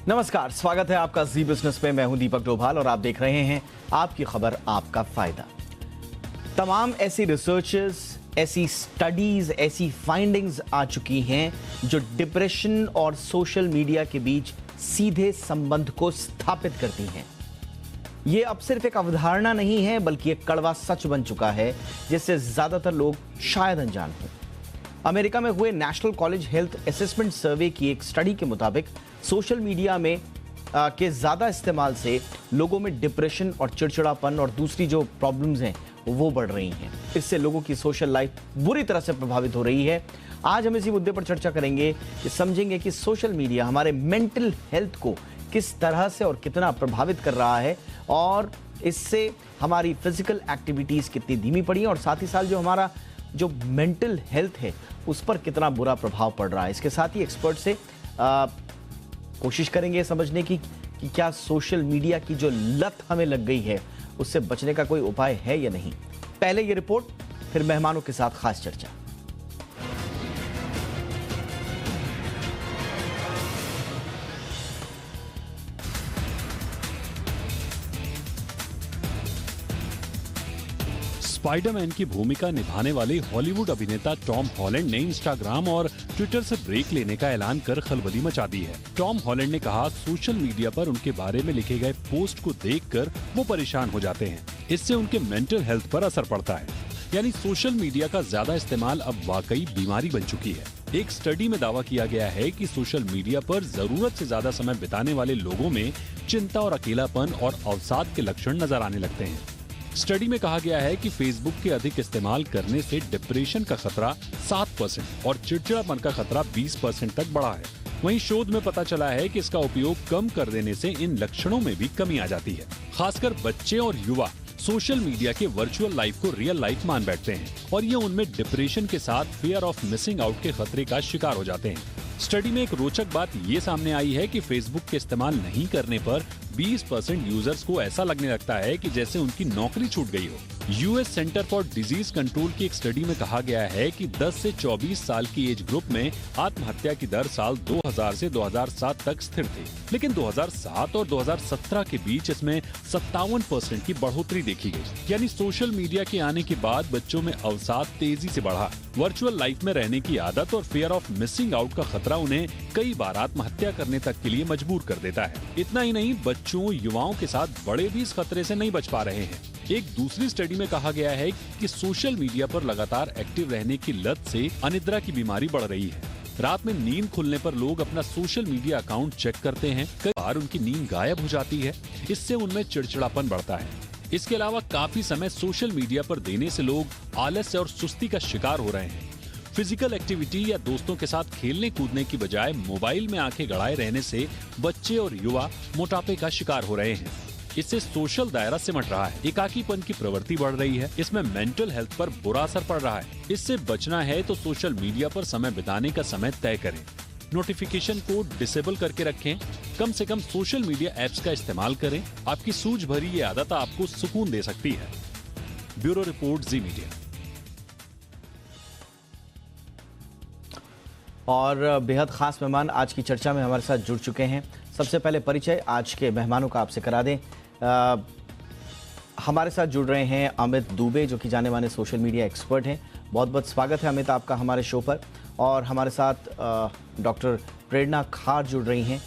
नमस्कार, स्वागत है आपका जी बिजनेस में। मैं हूं दीपक डोभाल और आप देख रहे हैं आपकी खबर आपका फायदा। तमाम ऐसी रिसर्चेस, ऐसी स्टडीज, ऐसी फाइंडिंग्स आ चुकी हैं जो डिप्रेशन और सोशल मीडिया के बीच सीधे संबंध को स्थापित करती हैं। ये अब सिर्फ एक अवधारणा नहीं है बल्कि एक कड़वा सच बन चुका है जिससे ज्यादातर लोग शायद अनजान हों। अमेरिका में हुए नेशनल कॉलेज हेल्थ असेसमेंट सर्वे की एक स्टडी के मुताबिक सोशल मीडिया में के ज़्यादा इस्तेमाल से लोगों में डिप्रेशन और चिड़चिड़ापन और दूसरी जो प्रॉब्लम्स हैं वो बढ़ रही हैं। इससे लोगों की सोशल लाइफ बुरी तरह से प्रभावित हो रही है। आज हम इसी मुद्दे पर चर्चा करेंगे कि समझेंगे कि सोशल मीडिया हमारे मेंटल हेल्थ को किस तरह से और कितना प्रभावित कर रहा है और इससे हमारी फिजिकल एक्टिविटीज़ कितनी धीमी पड़ी हैं और साथ ही साथ जो हमारा जो मेंटल हेल्थ है उस पर कितना बुरा प्रभाव पड़ रहा है। इसके साथ ही एक्सपर्ट से कोशिश करेंगे समझने की कि क्या सोशल मीडिया की जो लत हमें लग गई है उससे बचने का कोई उपाय है या नहीं। पहले ये रिपोर्ट, फिर मेहमानों के साथ खास चर्चा। स्पाइडरमैन की भूमिका निभाने वाले हॉलीवुड अभिनेता टॉम हॉलैंड ने इंस्टाग्राम और ट्विटर से ब्रेक लेने का ऐलान कर खलबली मचा दी है। टॉम हॉलैंड ने कहा, सोशल मीडिया पर उनके बारे में लिखे गए पोस्ट को देखकर वो परेशान हो जाते हैं। इससे उनके मेंटल हेल्थ पर असर पड़ता है। यानी सोशल मीडिया का ज्यादा इस्तेमाल अब वाकई बीमारी बन चुकी है। एक स्टडी में दावा किया गया है कि सोशल मीडिया पर जरूरत से ज्यादा समय बिताने वाले लोगों में चिंता और अकेलापन और अवसाद के लक्षण नजर आने लगते हैं। स्टडी में कहा गया है कि फेसबुक के अधिक इस्तेमाल करने से डिप्रेशन का खतरा 7% और चिड़चिड़ापन का खतरा 20% तक बढ़ा है। वहीं शोध में पता चला है कि इसका उपयोग कम कर देने से इन लक्षणों में भी कमी आ जाती है। खासकर बच्चे और युवा सोशल मीडिया के वर्चुअल लाइफ को रियल लाइफ मान बैठते हैं और ये उनमें डिप्रेशन के साथ फियर ऑफ मिसिंग आउट के खतरे का शिकार हो जाते हैं। स्टडी में एक रोचक बात ये सामने आई है कि फेसबुक के इस्तेमाल नहीं करने पर 20% यूजर्स को ऐसा लगने लगता है कि जैसे उनकी नौकरी छूट गई हो। US centre for disease control की एक स्टडी में कहा गया है कि 10 से 24 साल की एज ग्रुप में आत्महत्या की दर साल 2000 से 2007 तक स्थिर थी, लेकिन 2007 और 2017 के बीच इसमें 57% की बढ़ोतरी देखी गई। यानी सोशल मीडिया के आने के बाद बच्चों में अवसाद तेजी से बढ़ा। वर्चुअल लाइफ में रहने की आदत और फियर ऑफ मिसिंग आउट का खतरा उन्हें कई बार आत्महत्या करने तक के लिए मजबूर कर देता है। इतना ही नहीं, बच्चों युवाओं के साथ बड़े भी इस खतरे से नहीं बच पा रहे हैं। एक दूसरी स्टडी में कहा गया है कि सोशल मीडिया पर लगातार एक्टिव रहने की लत से अनिद्रा की बीमारी बढ़ रही है। रात में नींद खुलने पर लोग अपना सोशल मीडिया अकाउंट चेक करते हैं। कई बार उनकी नींद गायब हो जाती है। इससे उनमें चिड़चिड़ापन बढ़ता है। इसके अलावा काफी समय सोशल मीडिया पर देने से लोग आलस्य और सुस्ती का शिकार हो रहे हैं। फिजिकल एक्टिविटी या दोस्तों के साथ खेलने कूदने की बजाय मोबाइल में आंखें गड़ाए रहने से बच्चे और युवा मोटापे का शिकार हो रहे हैं। इससे सोशल दायरा सिमट रहा है, एकाकीपन की प्रवृत्ति बढ़ रही है। इसमें मेंटल हेल्थ पर बुरा असर पड़ रहा है। इससे बचना है तो सोशल मीडिया पर समय बिताने का समय तय करें। नोटिफिकेशन को डिसेबल करके रखें। कम से कम सोशल मीडिया ऐप्स का इस्तेमाल करें। आपकी सूझ भरी ये आदत आपको सुकून दे सकती है। ब्यूरो रिपोर्ट, जी मीडिया। और बेहद खास मेहमान आज की चर्चा में हमारे साथ जुड़ चुके हैं। सबसे पहले परिचय आज के मेहमानों का आपसे करा दें। हमारे साथ जुड़ रहे हैं अमित दुबे, जो कि जाने माने सोशल मीडिया एक्सपर्ट हैं। बहुत बहुत स्वागत है अमित आपका हमारे शो पर। और हमारे साथ डॉक्टर प्रेरणा खार जुड़ रही हैं,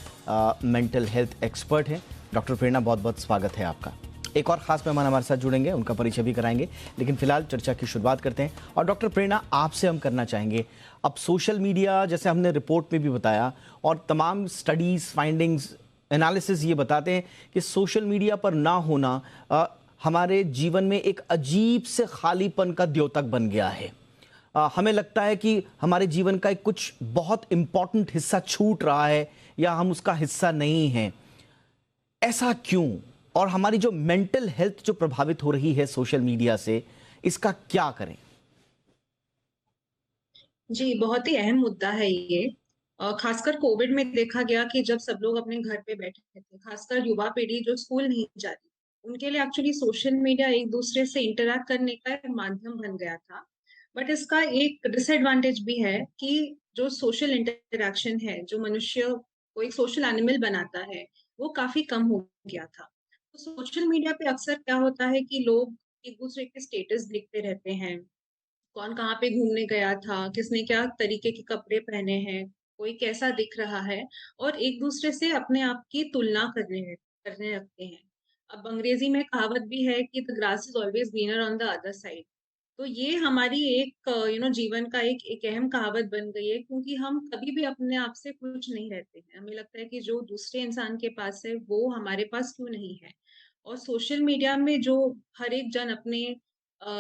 मेंटल हेल्थ एक्सपर्ट हैं। डॉक्टर प्रेरणा, बहुत बहुत स्वागत है आपका। एक और खास मेहमान हमारे साथ जुड़ेंगे, उनका परिचय भी कराएंगे, लेकिन फिलहाल चर्चा की शुरुआत करते हैं। और डॉक्टर प्रेरणा, आपसे हम करना चाहेंगे, अब सोशल मीडिया, जैसे हमने रिपोर्ट में भी बताया और तमाम स्टडीज, फाइंडिंग्स, एनालिसिस ये बताते हैं कि सोशल मीडिया पर ना होना हमारे जीवन में एक अजीब से खालीपन का द्योतक बन गया है। हमें लगता है कि हमारे जीवन का एक कुछ बहुत इंपॉर्टेंट हिस्सा छूट रहा है या हम उसका हिस्सा नहीं हैं। ऐसा क्यों? और हमारी जो मेंटल हेल्थ जो प्रभावित हो रही है सोशल मीडिया से, इसका क्या करें? जी, बहुत ही अहम मुद्दा है ये। खासकर कोविड में देखा गया कि जब सब लोग अपने घर पे बैठे थे, खासकर युवा पीढ़ी जो स्कूल नहीं जाती, उनके लिए एक्चुअली सोशल मीडिया एक-दूसरे से इंटरैक्ट करने का एक माध्यम बन गया था। बट इसका एक डिसएडवांटेज भी है कि जो सोशल इंटरैक्शन है, जो मनुष्य को एक सोशल एनिमल बनाता है, वो काफ़ी कम हो गया था। तो सोशल मीडिया पे अक्सर क्या होता है कि लोग एक-दूसरे के स्टेटस देखते रहते हैं, कौन कहाँ पे घूमने गया था, किसने क्या तरीके के कपड़े पहने हैं, कोई कैसा दिख रहा है और एक-दूसरे से अपने आप की तुलना करने लगते हैं। अब अंग्रेज़ी में कहावत भी है कि the grass is always greener on the other side. तो ये हमारी एक जीवन का एक एक अहम कहावत बन गई है क्योंकि हम कभी भी अपने आप से खुश नहीं रहते हैं। हमें लगता है कि जो दूसरे इंसान के पास है, वो हमारे पास क्यों नहीं है? और सोशल मीडिया में जो हर एक जन अ,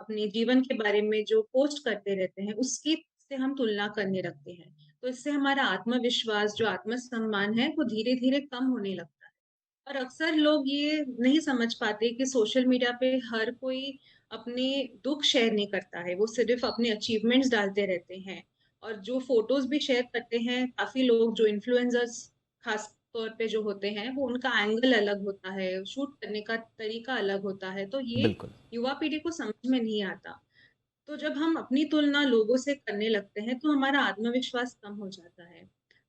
अपने जीवन के बारे में जो पोस्ट करते रहते हैं, उसकी से हम तुलना करने लगते हैं। तो इससे हमारा आत्मविश्वास, जो आत्मसम्मान है, वो धीरे-धीरे कम होने लगता है। और अक्सर लोग ये नहीं समझ पाते कि सोशल मीडिया पे हर कोई अपने दुःख शेयर नहीं करता है, वो सिर्फ़ अपने अचीवमेंट्स डालते रहते हैं और जो फ़ोटोज़ भी शेयर करते हैं, काफ़ी लोग जो इन्फ्लुएंसर्स ख़ास तौर पे जो होते हैं, वो उनका एंगल अलग होता है, शूट करने का तरीका अलग होता है, तो ये बिल्कुल। युवा पीढ़ी को समझ में नहीं आता। तो जब हम अपनी तुलना लोगों से करने लगते हैं, तो हमारा आत्मविश्वास कम हो जाता है।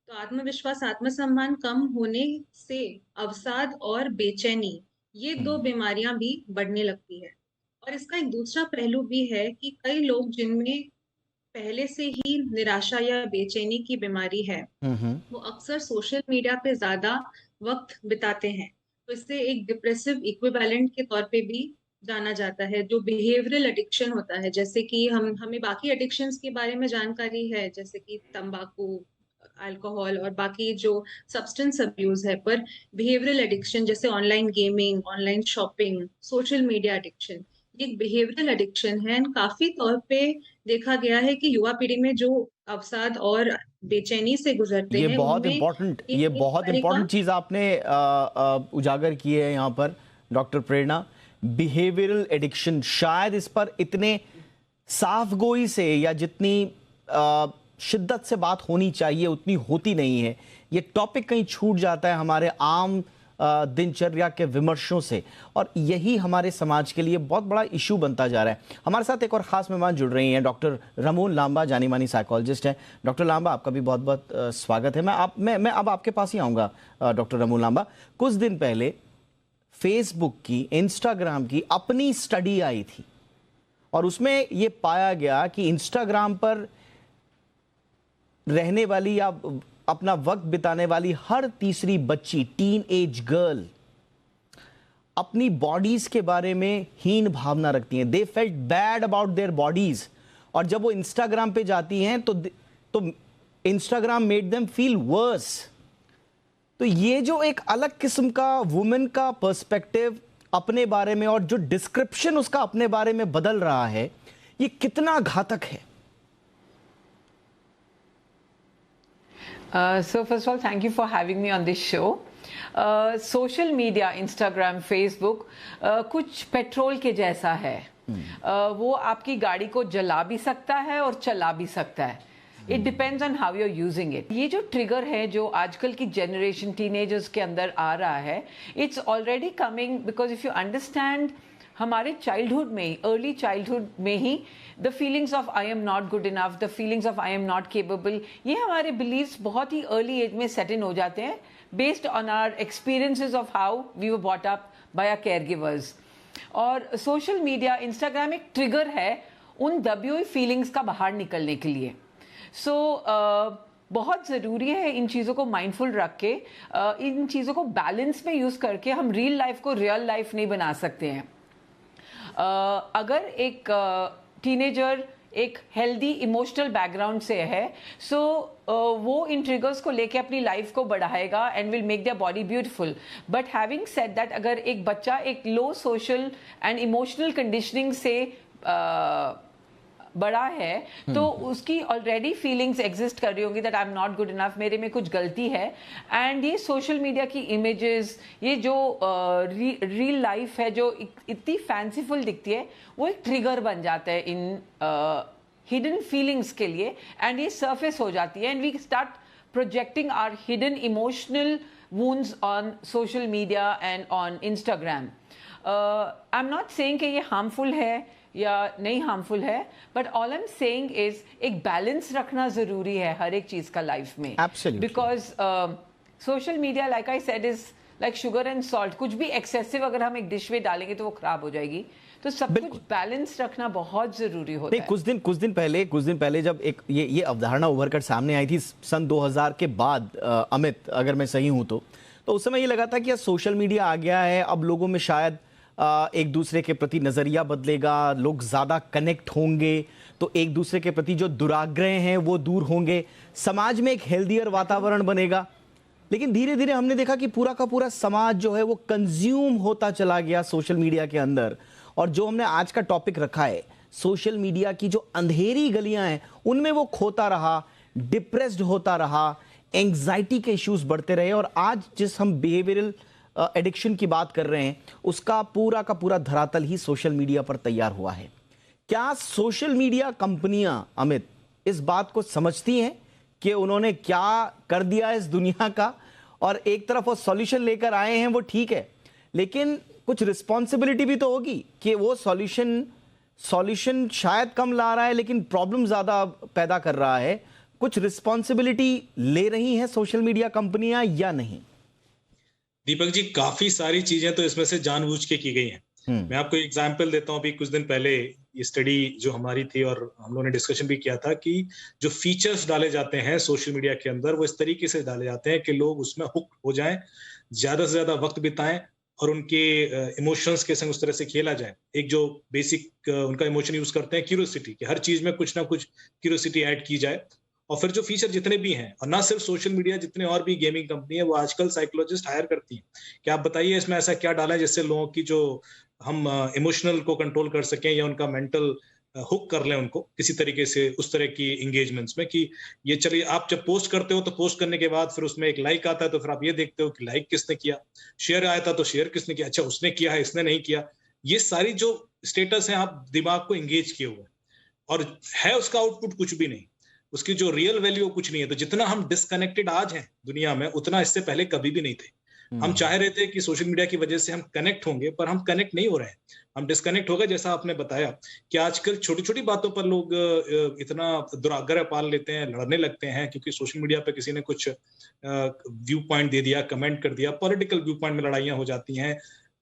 तो आत्मविश्वास, आत्मसम्मान कम होने से अवसाद और बेचैनी, ये 2 हम्म। बीमारियाँ भी बढ़ने लगती है। और इसका एक दूसरा पहलू भी है कि कई लोग जिनमें पहले से ही निराशा या बेचैनी की बीमारी है, हम्म। वो अक्सर सोशल मीडिया पे ज़्यादा वक़्त बिताते हैं। तो इससे एक डिप्रेसिव इक्विवेलेंट के तौर पे भी जाना जाता है, जो बिहेवियरल एडिक्शन होता है। जैसे कि हमें बाकी एडिक्शंस के बारे में जानकारी है, जैसे कि तम्बाकू, अल्कोहल और बाकी जो सब्सटेंस अब्यूज़ है, पर बिहेवियरल एडिक्शन जैसे online gaming, online shopping, social media addiction, ये एक बिहेवियरल एडिक्शन है एंड काफ़ी तौर पे देखा गया है कि युवा पीढ़ी में जो अवसाद और बेचैनी से गुज़रते हैं, उनमें ये एक बहुत तरह का इंपॉर्टेंट चीज आपने उजागर की है यहाँ पर डॉक्टर प्रेरणा। बिहेवियरल एडिक्शन, शायद इस पर इतने साफ गोई से या जितनी शिद्दत से बात होनी चाहिए उतनी होती नहीं है। ये टॉपिक कहीं छूट जाता है हमारे आम दिनचर्या के विमर्शों से, और यही हमारे समाज के लिए बहुत बड़ा इशू बनता जा रहा है। हमारे साथ एक और खास मेहमान जुड़ रही हैं, डॉक्टर रमोन लांबा, जानी मानी साइकोलॉजिस्ट हैं। डॉक्टर लांबा, आपका भी बहुत बहुत स्वागत है। मैं अब आपके पास ही आऊँगा। डॉक्टर रमोन लांबा, कुछ दिन पहले फेसबुक की, इंस्टाग्राम की अपनी स्टडी आई थी और उसमें ये पाया गया कि इंस्टाग्राम पर रहने वाली या अपना वक्त बिताने वाली हर तीसरी बच्ची, टीन एज गर्ल, अपनी बॉडीज के बारे में हीन भावना रखती हैं। They felt bad about their bodies, और जब वो इंस्टाग्राम पे जाती हैं तो Instagram made them feel worse. तो ये जो एक अलग किस्म का वुमेन का पर्सपेक्टिव अपने बारे में और जो डिस्क्रिप्शन उसका अपने बारे में बदल रहा है, ये कितना घातक है? So first of all, thank you for having me on this show. Social media, Instagram, Facebook कुछ पेट्रोल के जैसा है। वो आपकी गाड़ी को जला भी सकता है और चला भी सकता है। It depends on how you are using it. ये जो ट्रिगर है जो आजकल की जनरेशन टीनेजर्स के अंदर आ रहा है, it's already coming because if you understand, हमारे चाइल्डहुड में ही, अर्ली चाइल्डहुड में ही the feelings of I am not good enough, the feelings of I am not capable, ये हमारे बिलीव्स बहुत ही अर्ली एज में सेट इन हो जाते हैं based on our experiences of how we were brought up by our caregivers. और social media, Instagram एक ट्रिगर है उन दबी हुई फीलिंग्स का बाहर निकलने के लिए। सो बहुत ज़रूरी है इन चीज़ों को माइंडफुल रख के, इन चीज़ों को बैलेंस में यूज़ करके हम रियल लाइफ को रियल लाइफ नहीं बना सकते हैं। अगर एक टीनेजर एक हेल्दी इमोशनल बैकग्राउंड से है, सो वो इन ट्रिगर्स को लेके अपनी लाइफ को बढ़ाएगा and will make their body beautiful. But having said that, अगर एक बच्चा एक लो सोशल एंड इमोशनल कंडीशनिंग से बड़ा है, तो उसकी ऑलरेडी फीलिंग्स एग्जिस्ट कर रही होंगी that I am not good enough, मेरे में कुछ गलती है। एंड ये सोशल मीडिया की इमेजेस, ये जो रियल लाइफ है जो इतनी फैंसीफुल दिखती है, वो एक ट्रिगर बन जाता है इन हिडन फीलिंग्स के लिए, एंड ये सरफेस हो जाती है and we start projecting our hidden emotional wounds on social media and on Instagram. I'm not saying कि ये हार्मफुल है या नहीं हार्मफुल है, but all I am saying is एक बैलेंस रखना जरूरी है हर एक चीज का लाइफ में। Absolutely. Because social media like I said is like sugar and salt, कुछ भी एक्सेसिव अगर हम एक डिश में डालेंगे तो वो खराब हो जाएगी। तो सब कुछ बैलेंस रखना बहुत जरूरी होता है। कुछ दिन पहले जब एक ये अवधारणा उभर कर सामने आई थी सन 2000 के बाद, अमित अगर मैं सही हूं तो उस समय ये लगा था कि सोशल मीडिया आ गया है, अब लोगों में शायद एक दूसरे के प्रति नजरिया बदलेगा, लोग ज्यादा कनेक्ट होंगे, तो एक दूसरे के प्रति जो दुराग्रह हैं वो दूर होंगे, समाज में एक हेल्दियर वातावरण बनेगा। लेकिन धीरे धीरे हमने देखा कि पूरा का पूरा समाज जो है वो कंज्यूम होता चला गया सोशल मीडिया के अंदर। और जो हमने आज का टॉपिक रखा है, सोशल मीडिया की जो अंधेरी गलियां हैं उनमें वो खोता रहा, डिप्रेस्ड होता रहा, एंग्जाइटी के इश्यूज बढ़ते रहे। और आज जिस हम बिहेवियरल एडिक्शन की बात कर रहे हैं उसका पूरा का पूरा धरातल ही सोशल मीडिया पर तैयार हुआ है। क्या सोशल मीडिया कंपनियां, अमित, इस बात को समझती हैं कि उन्होंने क्या कर दिया है इस दुनिया का? और एक तरफ वो सॉल्यूशन लेकर आए हैं, वो ठीक है, लेकिन कुछ रिस्पॉन्सिबिलिटी भी तो होगी कि वो सॉल्यूशन शायद कम ला रहा है लेकिन प्रॉब्लम ज्यादा पैदा कर रहा है। कुछ रिस्पॉन्सिबिलिटी ले रही हैं सोशल मीडिया कंपनियां या नहीं? दीपक जी, काफी सारी चीजें तो इसमें से जानबूझ के की गई हैं। मैं आपको एग्जांपल देता हूं। अभी कुछ दिन पहले ये स्टडी जो हमारी थी और हम लोगों ने डिस्कशन भी किया था कि जो फीचर्स डाले जाते हैं सोशल मीडिया के अंदर वो इस तरीके से डाले जाते हैं कि लोग उसमें हुक हो जाएं, ज्यादा से ज्यादा वक्त बिताएं और उनके इमोशंस के संग उस तरह से खेला जाए। एक जो बेसिक उनका इमोशन यूज करते हैं क्यूरियोसिटी, कि हर चीज में कुछ ना कुछ क्यूरियोसिटी ऐड की जाए। और फिर जो फीचर जितने भी हैं, और ना सिर्फ सोशल मीडिया, जितने और भी गेमिंग कंपनी है वो आजकल साइकोलॉजिस्ट हायर करती हैं कि आप बताइए इसमें ऐसा क्या डाला है जिससे लोगों की जो हम इमोशनल को कंट्रोल कर सकें या उनका मेंटल हुक कर लें उनको किसी तरीके से उस तरह की एंगेजमेंट्स में। कि ये चलिए, आप जब पोस्ट करते हो तो पोस्ट करने के बाद फिर उसमें एक लाइक आता है तो फिर आप ये देखते हो कि लाइक किसने किया, शेयर आया था तो शेयर किसने किया, अच्छा उसने किया है इसने नहीं किया। ये सारी जो स्टेटस है आप दिमाग को एंगेज किए हुए और है उसका आउटपुट कुछ भी नहीं, उसकी जो रियल वैल्यू कुछ नहीं है। तो जितना हम डिस्कनेक्टेड आज हैं दुनिया में उतना इससे पहले कभी भी नहीं थे। हम चाह रहे थे कि सोशल मीडिया की वजह से हम कनेक्ट होंगे, पर हम कनेक्ट नहीं हो रहे हैं, हम डिस्कनेक्ट हो गए। जैसा आपने बताया कि आजकल छोटी छोटी बातों पर लोग इतना दुराग्रह पाल लेते हैं, लड़ने लगते हैं क्योंकि सोशल मीडिया पे किसी ने कुछ व्यू पॉइंट दे दिया, कमेंट कर दिया, पॉलिटिकल व्यू पॉइंट में लड़ाइयां हो जाती हैं।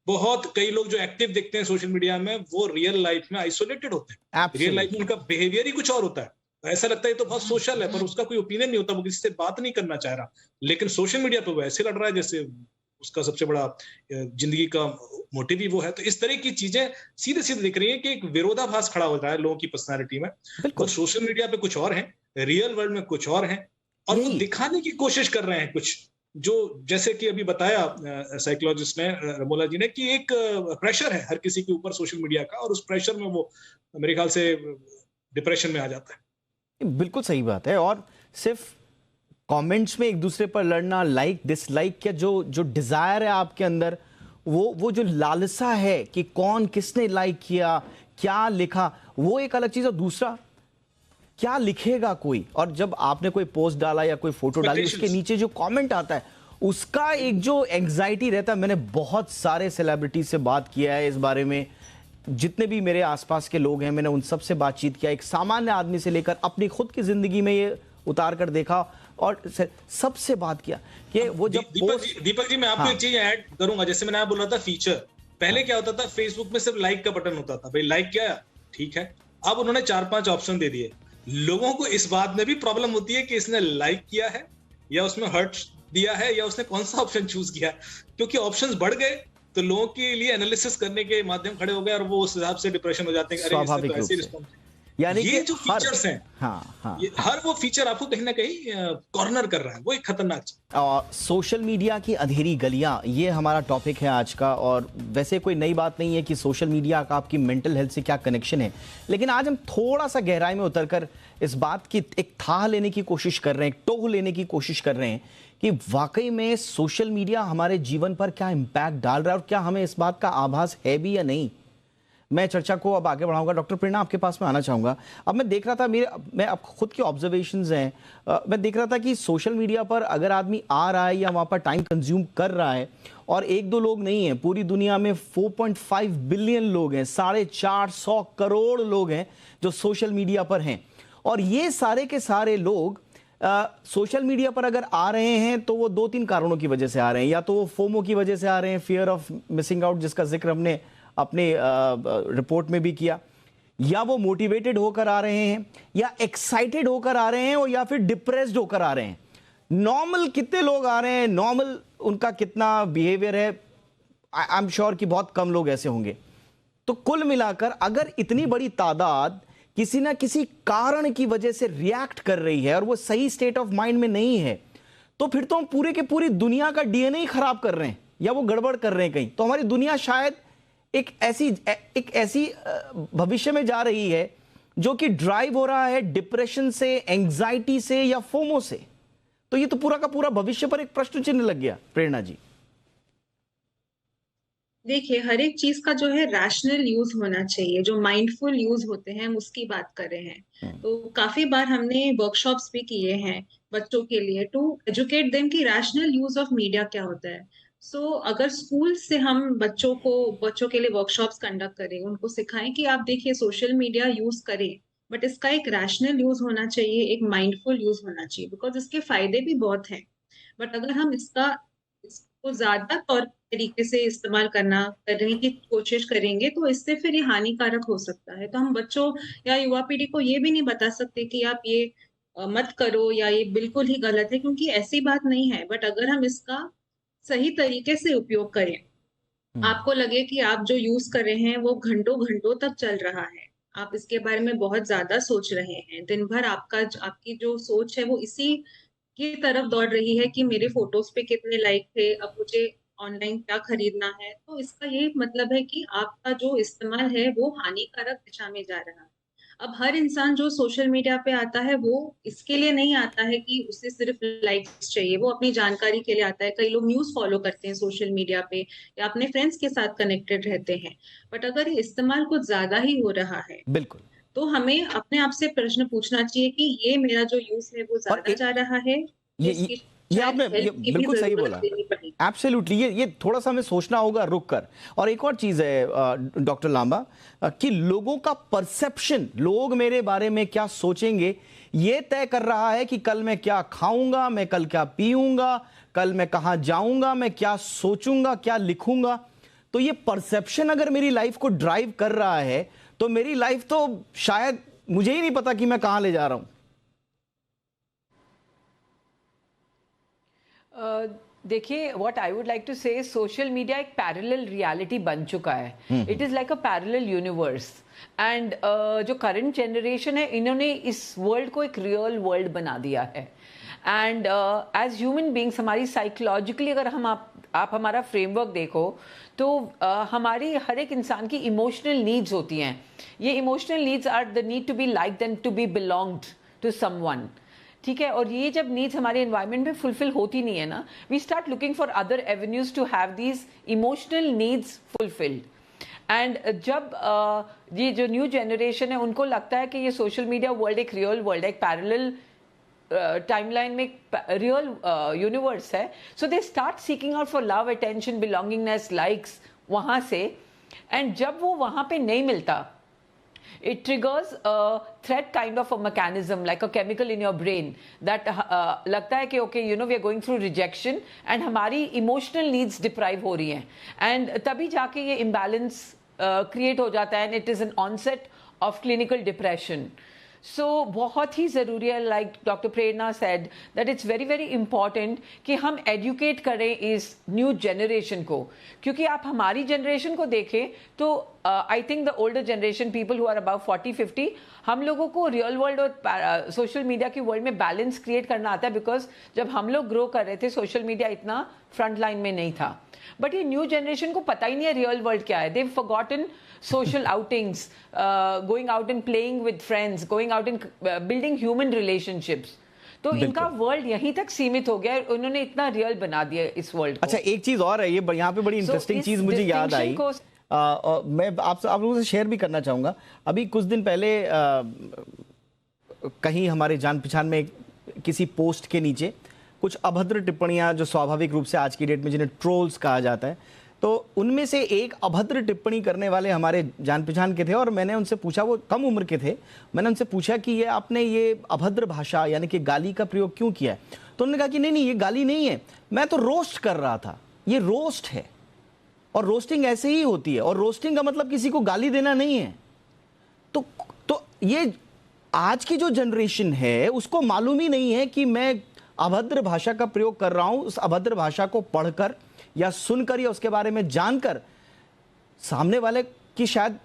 बहुत कई लोग जो एक्टिव दिखते हैं सोशल मीडिया में वो रियल लाइफ में आइसोलेटेड होते हैं। रियल लाइफ में उनका बिहेवियर ही कुछ और होता है। ऐसा लगता है तो बहुत सोशल है पर उसका कोई ओपिनियन नहीं होता, वो किसी से बात नहीं करना चाह रहा, लेकिन सोशल मीडिया पे वो ऐसे लड़ रहा है जैसे उसका सबसे बड़ा जिंदगी का मोटिव ही वो है। तो इस तरह की चीजें सीधे सीधे दिख रही है कि एक विरोधाभास खड़ा हो रहा है लोगों की पर्सनालिटी में। तो सोशल मीडिया पे कुछ और है, रियल वर्ल्ड में कुछ और है, और वो दिखाने की कोशिश कर रहे हैं कुछ जो, जैसे कि अभी बताया साइकोलॉजिस्ट ने, रमोला जी ने, कि एक प्रेशर है हर किसी के ऊपर सोशल मीडिया का, और उस प्रेशर में वो मेरे ख्याल से डिप्रेशन में आ जाता है। बिल्कुल सही बात है। और सिर्फ कमेंट्स में एक दूसरे पर लड़ना, लाइक डिसलाइक का जो डिजायर है आपके अंदर, वो जो लालसा है कि कौन किसने लाइक किया, क्या लिखा, वो एक अलग चीज। और दूसरा, क्या लिखेगा कोई, और जब आपने कोई पोस्ट डाला या कोई फोटो डाली उसके नीचे जो कमेंट आता है उसका एक जो एंग्जाइटी रहता है। मैंने बहुत सारे सेलिब्रिटी से बात किया है इस बारे में, जितने भी मेरे आसपास के लोग हैं मैंने उन सब से बातचीत किया, एक सामान्य आदमी से लेकर अपनी खुद की जिंदगी में ये उतार कर देखा और सबसे बात किया कि वो जब दीपक जी मैं आपको एक चीज ऐड करूंगा। जैसे मैंने बोल रहा था फीचर, पहले क्या होता था, फेसबुक में सिर्फ लाइक का बटन होता था, भाई लाइक किया ठीक है। अब उन्होंने 4-5 ऑप्शन दे दिए। लोगों को इस बात में भी प्रॉब्लम होती है कि इसने लाइक किया है या उसमें हर्ट दिया है या उसने कौन सा ऑप्शन चूज किया, क्योंकि ऑप्शंस बढ़ गए तो लोगों के लिए एनालिसिस करने के माध्यम खड़े हो गए और वो उस हिसाब से डिप्रेशन हो जाते हैं। स्वाभाविक रूप से, यानी ये जो फीचर्स हैं, हर वो फीचर आपको कहीं ना कहीं कॉर्नर कर रहा है, वो एक खतरनाक चीज। और सोशल मीडिया की अंधेरी गलियां, ये हमारा टॉपिक है आज का। और वैसे कोई नई बात नहीं है कि सोशल मीडिया का आपकी मेंटल हेल्थ से क्या कनेक्शन है, लेकिन आज हम थोड़ा सा गहराई में उतरकर इस बात की एक थाह लेने की कोशिश कर रहे हैं, एक टोह लेने की कोशिश कर रहे हैं कि वाकई में सोशल मीडिया हमारे जीवन पर क्या इम्पैक्ट डाल रहा है और क्या हमें इस बात का आभास है भी या नहीं। मैं चर्चा को अब आगे बढ़ाऊंगा। डॉक्टर प्रेरणा, आपके पास में आना चाहूंगा। अब मैं देख रहा था, मैं अब खुद के ऑब्जर्वेशंस हैं, मैं देख रहा था कि सोशल मीडिया पर अगर आदमी आ रहा है या वहां पर टाइम कंज्यूम कर रहा है, और 1-2 लोग नहीं है, पूरी दुनिया में 4.5 बिलियन लोग हैं, 450 करोड़ लोग हैं जो सोशल मीडिया पर हैं। और ये सारे के सारे लोग सोशल मीडिया पर अगर आ रहे हैं तो वो 2-3 कारणों की वजह से आ रहे हैं। या तो वो फोमो की वजह से आ रहे हैं, फियर ऑफ मिसिंग आउट, जिसका जिक्र हमने अपने रिपोर्ट में भी किया, या वो मोटिवेटेड होकर आ रहे हैं, या एक्साइटेड होकर आ रहे हैं, और या फिर डिप्रेस्ड होकर आ रहे हैं। नॉर्मल कितने लोग आ रहे हैं, नॉर्मल उनका कितना बिहेवियर है, आई एम श्योर कि बहुत कम लोग ऐसे होंगे। तो कुल मिलाकर अगर इतनी बड़ी तादाद किसी ना किसी कारण की वजह से रिएक्ट कर रही है और वो सही स्टेट ऑफ माइंड में नहीं है, तो फिर तो हम पूरे के पूरी दुनिया का डीएनए ही खराब कर रहे हैं या वो गड़बड़ कर रहे हैं कहीं। तो हमारी दुनिया शायद एक ऐसी भविष्य में जा रही है जो कि ड्राइव हो रहा है डिप्रेशन से, एंजाइटी से या फोमो से। तो ये तो पूरा का पूरा भविष्य पर एक प्रश्न चिन्ह लग गया। प्रेरणा जी, देखिए, हर एक चीज का जो है रैशनल यूज होना चाहिए, जो माइंडफुल यूज होते हैं हम उसकी बात कर रहे हैं। तो काफी बार हमने वर्कशॉप्स भी किए हैं बच्चों के लिए टू एजुकेट देम कि रैशनल यूज ऑफ मीडिया क्या होता है। अगर स्कूल से हम बच्चों के लिए वर्कशॉप्स कंडक्ट करें, उनको सिखाएं कि आप देखिए सोशल मीडिया यूज करें, बट इसका एक रैशनल यूज होना चाहिए, एक माइंडफुल यूज होना चाहिए, बिकॉज इसके फायदे भी बहुत हैं। बट अगर हम इसको ज्यादा तरीके से इस्तेमाल करने की कोशिश करेंगे तो इससे फिर ये हानिकारक हो सकता है। तो हम बच्चों या युवा पीढ़ी को ये भी नहीं बता सकते कि आप ये मत करो या ये बिल्कुल ही गलत है, क्योंकि ऐसी बात नहीं है। बट अगर हम इसका सही तरीके से उपयोग करें, आपको लगे कि आप जो यूज कर रहे हैं वो घंटों घंटों तक चल रहा है, आप इसके बारे में बहुत ज्यादा सोच रहे हैं, दिन भर आपकी जो सोच है वो इसी की तरफ दौड़ रही है कि मेरे फोटोज पे कितने लाइक थे, अब मुझे ऑनलाइन क्या खरीदना है, तो इसका ये मतलब है कि आपका जो इस्तेमाल है वो हानिकारक दिशा में जा रहा है। अब हर इंसान जो सोशल मीडिया पे आता है वो इसके लिए नहीं आता है कि उसे सिर्फ लाइक्स चाहिए, वो अपनी जानकारी के लिए आता है। कई लोग न्यूज फॉलो करते हैं सोशल मीडिया पे या अपने फ्रेंड्स के साथ कनेक्टेड रहते हैं। बट अगर ये इस्तेमाल कुछ ज्यादा ही हो रहा है बिल्कुल, तो हमें अपने आप से प्रश्न पूछना चाहिए कि ये मेरा जो यूज है वो ज्यादा जा रहा है, ये आपने बिल्कुल सही बोला। एब्सोल्युटली, ये थोड़ा सा हमें सोचना होगा रुक कर। और एक और चीज है डॉक्टर लांबा, कि लोगों का परसेप्शन, लोग मेरे बारे में क्या सोचेंगे, ये तय कर रहा है कि कल मैं क्या खाऊंगा, मैं कल क्या पीऊंगा, कल मैं कहां जाऊंगा, मैं क्या सोचूंगा, क्या लिखूंगा। तो ये परसेप्शन अगर मेरी लाइफ को ड्राइव कर रहा है तो मेरी लाइफ तो शायद मुझे ही नहीं पता कि मैं कहां ले जा रहा हूं। देखिए, what I would like to say, social media एक पैरेलल रियलिटी बन चुका है। It is like a parallel universe. And जो करंट जनरेशन है, इन्होंने इस वर्ल्ड को एक रियल वर्ल्ड बना दिया है। एंड एज ह्यूमन बींग्स, हमारी साइकोलॉजिकली अगर आप हमारा फ्रेमवर्क देखो तो हमारी हर एक इंसान की इमोशनल नीड्स होती हैं। ये emotional needs are the need to be liked and to be belonged to someone, ठीक है। और ये जब नीड्स हमारे एनवायरनमेंट में फुलफिल होती नहीं है ना, we start looking for other avenues to have these emotional needs fulfilled. And जब ये जो न्यू जनरेशन है उनको लगता है कि ये सोशल मीडिया वर्ल्ड एक रियल वर्ल्ड है, एक पैरेलल टाइमलाइन में रियल यूनिवर्स है, so they start seeking out for love, attention, belongingness, likes वहाँ से। एंड जब वो वहाँ पे नहीं मिलता, it triggers a threat kind of a mechanism, like a chemical in your brain that लगता है कि okay, you know, we are going through rejection and हमारी emotional needs deprive हो रही हैं, and तभी जाके ये imbalance create हो जाता है, and it is an onset of clinical depression. So बहुत ही ज़रूरी है, like Dr. Prerna said, that it's very very important कि हम educate करें इस new generation को। क्योंकि आप हमारी generation को देखें तो I think the older generation, people who are above 40-50, हम लोगों को real world और social media की world में balance create करना आता है, because जब हम लोग grow कर रहे थे social media इतना front line में नहीं था। बट ये न्यू जनरेशन को पता ही नहीं है रियल वर्ल्ड क्या है। They've forgotten social outings, going out and playing with friends, going out and building human relationships. तो इनका वर्ल्ड यहीं तक सीमित हो गया है, उन्होंने इतना रियल बना दिया इस वर्ल्ड को। अच्छा, एक चीज और है, ये यहाँ पे बड़ी इंटरेस्टिंग चीज मुझे याद आई, मैं आप लोगों से शेयर भी करना चाहूंगा। अभी कुछ दिन पहले कहीं हमारे जान पहचान में किसी पोस्ट के नीचे कुछ अभद्र टिप्पणियां, जो स्वाभाविक रूप से आज की डेट में जिन्हें ट्रोल्स कहा जाता है, तो उनमें से एक अभद्र टिप्पणी करने वाले हमारे जान पहचान के थे और मैंने उनसे पूछा, वो कम उम्र के थे, मैंने उनसे पूछा कि ये आपने ये अभद्र भाषा यानी कि गाली का प्रयोग क्यों किया है? तो उन्होंने कहा कि नहीं ये गाली नहीं है, मैं तो रोस्ट कर रहा था। ये रोस्ट है और रोस्टिंग ऐसे ही होती है, और रोस्टिंग का मतलब किसी को गाली देना नहीं है। तो ये आज की जो जनरेशन है उसको मालूम ही नहीं है कि मैं अभद्र भाषा का प्रयोग कर रहा हूं। उस अभद्र भाषा को पढ़कर या सुनकर या उसके बारे में जानकर सामने वाले की शायद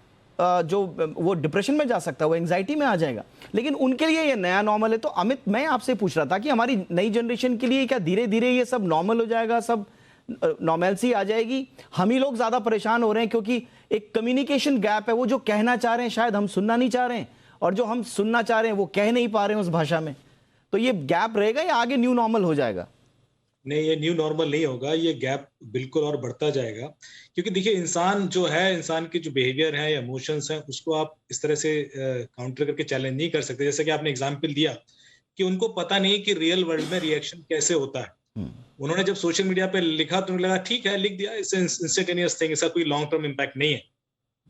जो वो डिप्रेशन में जा सकता है, वो एंजाइटी में आ जाएगा, लेकिन उनके लिए ये नया नॉर्मल है। तो अमित, मैं आपसे पूछ रहा था कि हमारी नई जनरेशन के लिए क्या धीरे धीरे ये सब नॉर्मल हो जाएगा, सब नॉर्मलसी आ जाएगी? हम ही लोग ज्यादा परेशान हो रहे हैं क्योंकि एक कम्युनिकेशन गैप है। वो जो कहना चाह रहे हैं शायद हम सुनना नहीं चाह रहे हैं, और जो हम सुनना चाह रहे हैं वो कह नहीं पा रहे हैं उस भाषा में। तो ये गैप रहेगा या आगे न्यू नॉर्मल हो जाएगा? नहीं, ये न्यू नॉर्मल नहीं होगा, ये गैप बिल्कुल और बढ़ता जाएगा। क्योंकि देखिए, इंसान जो है, इंसान के जो बिहेवियर है या इमोशंस हैं, उसको आप इस तरह से काउंटर करके चैलेंज नहीं कर सकते। जैसे कि आपने एग्जांपल दिया कि उनको पता नहीं कि रियल वर्ल्ड में रिएक्शन कैसे होता है। उन्होंने जब सोशल मीडिया पे लिखा तो उन्हें लगा ठीक है, लिख दिया, इससे इंस्टेंटेनियस थिंग, इसका कोई लॉन्ग टर्म इम्पैक्ट नहीं है।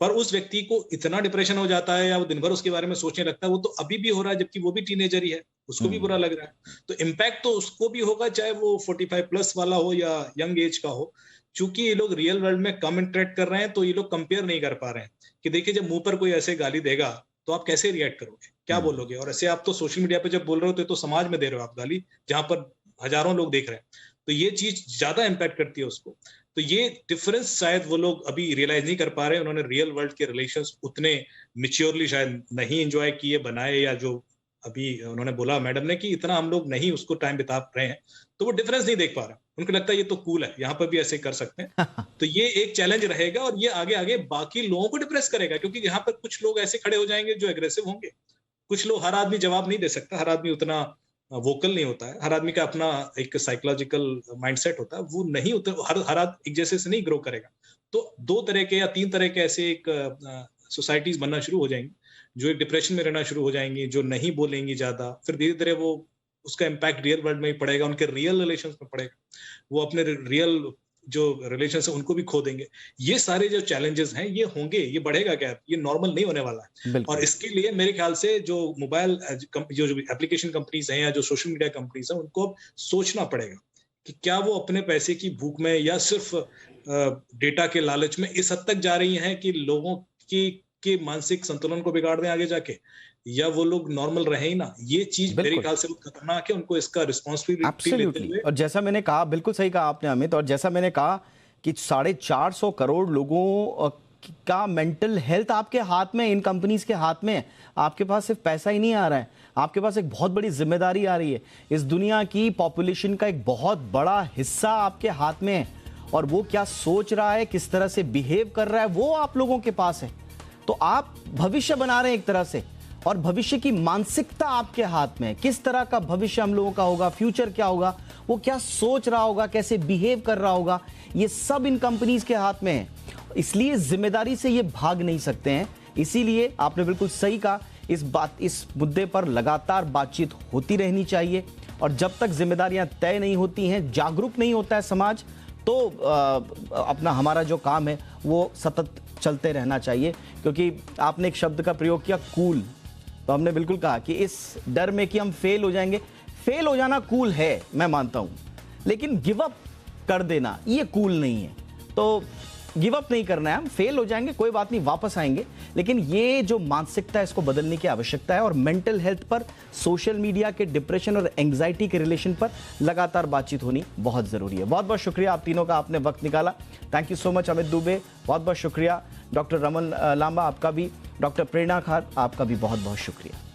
पर उस व्यक्ति को इतना डिप्रेशन हो जाता है या वो दिन भर उसके बारे में सोचने लगता है, वो तो अभी भी हो रहा है, जबकि वो भी टीनेजर ही है, उसको भी बुरा लग रहा है। तो इम्पैक्ट तो उसको भी होगा, चाहे वो 45 प्लस वाला हो या यंग एज का हो। चूंकि ये लोग रियल वर्ल्ड में कम इंटरेक्ट कर रहे हैं, तो ये लोग कंपेयर नहीं कर पा रहे हैं कि देखिए, जब मुंह पर कोई ऐसे गाली देगा तो आप कैसे रिएक्ट करोगे, क्या बोलोगे। और ऐसे आप तो सोशल मीडिया पे जब बोल रहे हो तो समाज में दे रहे हो आप गाली, जहां पर हजारों लोग देख रहे हैं। तो ये चीज ज्यादा इम्पैक्ट करती है उसको। तो ये डिफरेंस शायद वो लोग अभी रियलाइज नहीं कर पा रहे। उन्होंने रियल वर्ल्ड के रिलेशंस उतने मैच्योरली शायद नहीं एंजॉय किए, बनाए, या जो अभी उन्होंने बोला मैडम ने कि इतना हम लोग नहीं उसको टाइम बिता रहे हैं, तो वो डिफरेंस नहीं देख पा रहा। उनको लगता है ये तो कूल है, यहाँ पर भी ऐसे कर सकते हैं। तो ये एक चैलेंज रहेगा और ये आगे आगे बाकी लोगों को डिप्रेस करेगा, क्योंकि यहाँ पर कुछ लोग ऐसे खड़े हो जाएंगे जो एग्रेसिव होंगे। कुछ लोग, हर आदमी जवाब नहीं दे सकता, हर आदमी उतना वोकल नहीं होता है, हर आदमी का अपना एक साइकोलॉजिकल माइंडसेट होता है, वो नहीं हर एक जैसे से नहीं ग्रो करेगा। तो 2 तरह के या 3 तरह के ऐसे एक सोसाइटीज बनना शुरू हो जाएंगी, जो एक डिप्रेशन में रहना शुरू हो जाएंगी, जो नहीं बोलेंगी ज्यादा। फिर धीरे धीरे वो उसका इम्पैक्ट रियल वर्ल्ड में ही पड़ेगा, उनके रियल रिलेशंस में पड़ेगा, वो अपने रियल जो रिलेशन है उनको भी खो देंगे। ये सारे जो चैलेंजेस हैं ये होंगे, ये बढ़ेगा गैप, ये नॉर्मल नहीं होने वाला है। और इसके लिए मेरे ख्याल से जो मोबाइल जो एप्लीकेशन कंपनीज हैं या जो सोशल मीडिया कंपनीज हैं, उनको अब सोचना पड़ेगा कि क्या वो अपने पैसे की भूख में या सिर्फ डेटा के लालच में इस हद तक जा रही हैं कि लोगों के मानसिक संतुलन को बिगाड़ दें आगे जाके, या वो लोग नॉर्मल रहे ही ना। ये चीज मेरे ख्याल से बहुत खतरनाक है, उनको इसका रिस्पॉन्सिबिलिटी लेते हुए। और जैसा मैंने कहा, बिल्कुल सही कहा आपने अमित, और जैसा मैंने कहा कि 450 करोड़ लोगों का मेंटल हेल्थ आपके हाथ में, इन कंपनीज के हाथ में है। आपके पास सिर्फ पैसा ही नहीं आ रहा है, आपके पास एक बहुत बड़ी जिम्मेदारी आ रही है। इस दुनिया की पॉपुलेशन का एक बहुत बड़ा हिस्सा आपके हाथ में है, और वो क्या सोच रहा है, किस तरह से बिहेव कर रहा है, वो आप लोगों के पास है। तो आप भविष्य बना रहे हैं एक तरह से, और भविष्य की मानसिकता आपके हाथ में है। किस तरह का भविष्य हम लोगों का होगा, फ्यूचर क्या होगा, वो क्या सोच रहा होगा, कैसे बिहेव कर रहा होगा, ये सब इन कंपनीज के हाथ में है। इसलिए जिम्मेदारी से ये भाग नहीं सकते हैं। इसीलिए आपने बिल्कुल सही कहा, इस मुद्दे पर लगातार बातचीत होती रहनी चाहिए, और जब तक जिम्मेदारियां तय नहीं होती हैं, जागरूक नहीं होता है समाज, तो अपना हमारा जो काम है वो सतत चलते रहना चाहिए। क्योंकि आपने एक शब्द का प्रयोग किया, कूल, तो हमने बिल्कुल कहा कि इस डर में कि हम फेल हो जाएंगे, फेल हो जाना कूल है, मैं मानता हूं, लेकिन गिव अप कर देना ये कूल नहीं है। तो गिव अप नहीं करना है, हम फेल हो जाएंगे, कोई बात नहीं, वापस आएंगे, लेकिन ये जो मानसिकता है इसको बदलने की आवश्यकता है। और मेंटल हेल्थ पर, सोशल मीडिया के डिप्रेशन और एंग्जाइटी के रिलेशन पर लगातार बातचीत होनी बहुत जरूरी है। बहुत बहुत शुक्रिया आप तीनों का, आपने वक्त निकाला। Thank you so much Amit Dubey, बहुत बहुत शुक्रिया। डॉक्टर रमन लांबा आपका भी, डॉक्टर प्रेरणा खान आपका भी बहुत बहुत शुक्रिया।